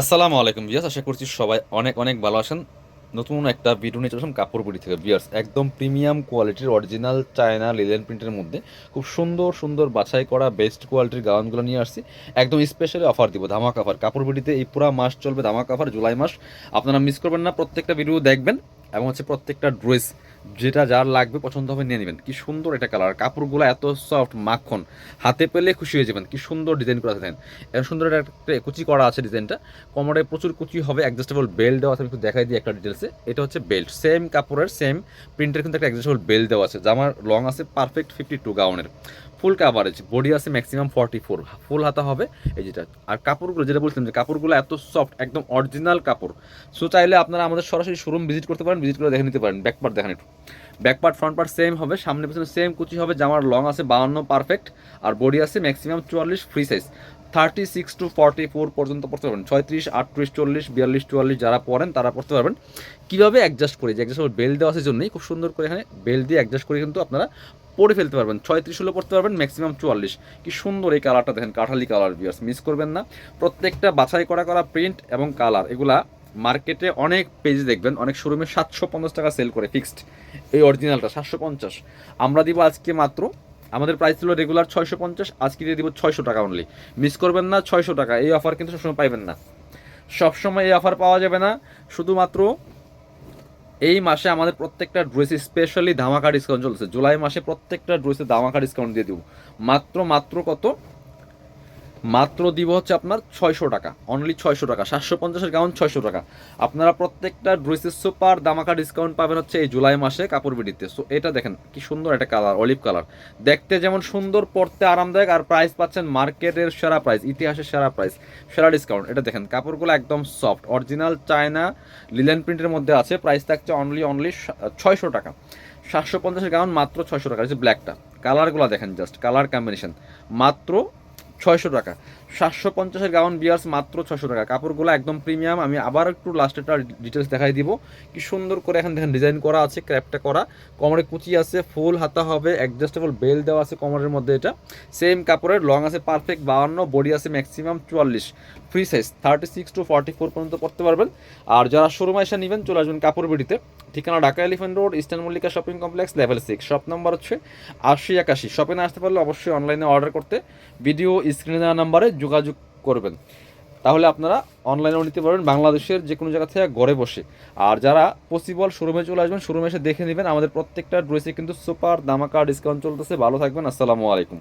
আসসালামু আলাইকুম ভিউয়ার্স, আশা করছি সবাই অনেক অনেক ভালো আছেন। নতুন একটা ভিডিও নিয়ে চলে আসলাম কাপড় বিডি থেকে ভিউয়ার্স। একদম প্রিমিয়াম কোয়ালিটির অরিজিনাল চায়না লিলেন প্রিন্টের মধ্যে খুব সুন্দর সুন্দর বাছাই করা বেস্ট কোয়ালিটির গাউনগুলো নিয়ে আসছি। একদম স্পেশালি অফার দিব, ধামাকা অফার। কাপড় বিডিতে এই পুরো মাস চলবে ধামাকা অফার, জুলাই মাস। আপনারা মিস করবেন না, প্রত্যেকটা ভিডিও দেখবেন এবং প্রত্যেকটা ড্রেস যেটা যার লাগবে পছন্দ হবে নিয়ে নেবেন। কি সুন্দর এটা কালার, কাপড়গুলো এত সফট মাখন, হাতে পেলে খুশি হয়ে যাবেন। কি সুন্দর ডিজাইন করা থাকেন, এত সুন্দর একটা কুচি করা আছে ডিজাইনটা। কোমরে প্রচুর কুচি হবে, অ্যাডজাস্টেবল বেল্ট দেওয়া আছে। আমি একটু দেখাই দিই একটা ডিটেলসে। এটা হচ্ছে বেল্ট, সেম কাপড়ের সেম প্রিন্টের কিন্তু একটা অ্যাডজাস্টেবল বেল্ট দেওয়া আছে। জামার লং আছে পারফেক্ট 52 গাউনের, ফুল কাভারেজ, বডি আছে ম্যাক্সিমাম 44, ফুল হাতা হবে এই যেটা। আর কাপড়গুলো যেটা বলছিলাম যে কাপড়গুলো এত সফট, একদম অরিজিনাল কাপড়। সো চাইলে আপনারা আমাদের সরাসরি শোরুম ভিজিট করতে পারেন, ভিজিট করে দেখে নিতে পারেন। ব্যাক পার্ট দেখেন একটু, back part front part same হবে, সামনে পেছনে সেম কুচি হবে। জামার লং আছে 52 পারফেক্ট, আর বডি আছে ম্যাক্সিমাম 44 ফ্রি সাইজ। 36 to 44 পর্যন্ত পড়তে পারবেন। 36, 38, 40, 42, 44 যারা পড়েন তারা পড়তে পারবেন। কীভাবে অ্যাডজাস্ট করে, যে অ্যাডজাস্ট বেল্ট দেওয়া আছে জন্যই খুব সুন্দর করে এখানে বেল্ট দিয়ে অ্যাডজাস্ট করে কিন্তু আপনারা পরে ফেলতে পারবেন। 36 হলেও পড়তে পারবেন, ম্যাক্সিমাম 44। কি সুন্দর এই কালারটা দেখেন, কাঠালি কালার ভিউয়ার্স, মিস করবেন না। প্রত্যেকটা বাছাই করা করা প্রিন্ট এবং কালার, এগুলা মার্কেটে অনেক পেজে দেখবেন, অনেক শোরুমে 750 টাকা সেল করে ফিক্সড। এই অরিজিনালটা 750, আমরা দিব আজকে মাত্র, আমাদের প্রাইস ছিল রেগুলার 650, আজকে দিয়ে দিব 600 টাকা অনলি। মিস করবেন না, 600 টাকা। এই অফার কিন্তু সবসময় পাইবেন না, সবসময় এই অফার পাওয়া যাবে না। শুধুমাত্র এই মাসে আমাদের প্রত্যেকটা ড্রেসে স্পেশালি ধামাকা ডিসকাউন্ট চলছে। জুলাই মাসে প্রত্যেকটা ড্রেসে ধামাকা ডিসকাউন্ট দিয়ে দেবো। মাত্র মাত্র কত, মাত্র দিব হচ্ছে আপনার 600 টাকা, অনলি 600 টাকা। 750-এর গাউন 600 টাকা। আপনারা প্রত্যেকটা ড্রেসের সুপার দামাকা ডিসকাউন্ট পাবেন হচ্ছে এই জুলাই মাসে কাপড় বিডিতে। সো এটা দেখেন কি সুন্দর একটা কালার, অলিভ কালার, দেখতে যেমন সুন্দর, পরতে আরামদায়ক, আর প্রাইস পাচ্ছেন মার্কেটের সেরা প্রাইস, ইতিহাসের সেরা প্রাইস, সেরা ডিসকাউন্ট। এটা দেখেন কাপড়গুলো একদম সফট, অরিজিনাল চায়না লিলেন প্রিন্টের মধ্যে আছে। প্রাইস থাকছে অনলি 600 টাকা। 750-এর গাউন মাত্র 600 টাকা। হচ্ছে ব্ল্যাকটা, কালারগুলো দেখেন, জাস্ট কালার কম্বিনেশন, মাত্র 600 টাকা। 750-এর গাউন বিয়ার্স মাত্র 600 টাকা। কাপড়গুলো একদম প্রিমিয়াম। আমি আবার একটু লাস্টেরটা ডিটেলস দেখাই দিব। কি সুন্দর করে এখন দেখেন ডিজাইন করা আছে, ক্র্যাপটা করা, কোমরে কুচি আছে, ফুল হাতা হবে, অ্যাডজাস্টেবল বেল্ট দেওয়া আছে কোমরের মধ্যে। এটা সেম কাপড়ের, লং আছে পারফেক্ট 52, বডি আছে ম্যাক্সিমাম 44, ফ্রি সাইজ 36 to 44 পর্যন্ত পড়তে পারবেন। আর যারা শোরুমে এসে নেবেন চলে আসবেন কাপড় বিডিতে। ঠিকানা Dhaka elephant road, eastern Mallika shopping complex, level 6, shop number হচ্ছে 8081। শপে না আসতে পারলে অবশ্যই অনলাইনে অর্ডার করতে ভিডিও স্ক্রিনে দেওয়া নাম্বারে যোগাযোগ করবেন, তাহলে আপনারা অনলাইনেও নিতে পারবেন বাংলাদেশের যে কোনো জায়গা থেকে ঘরে বসে। আর যারা পসিবল শোরুমে চলে আসবেন, শোরুমে এসে দেখে নেবেন। আমাদের প্রত্যেকটা ড্রেসে কিন্তু সুপার দামাকা ডিসকাউন্ট চলতেছে। ভালো থাকবেন, আসসালামু আলাইকুম।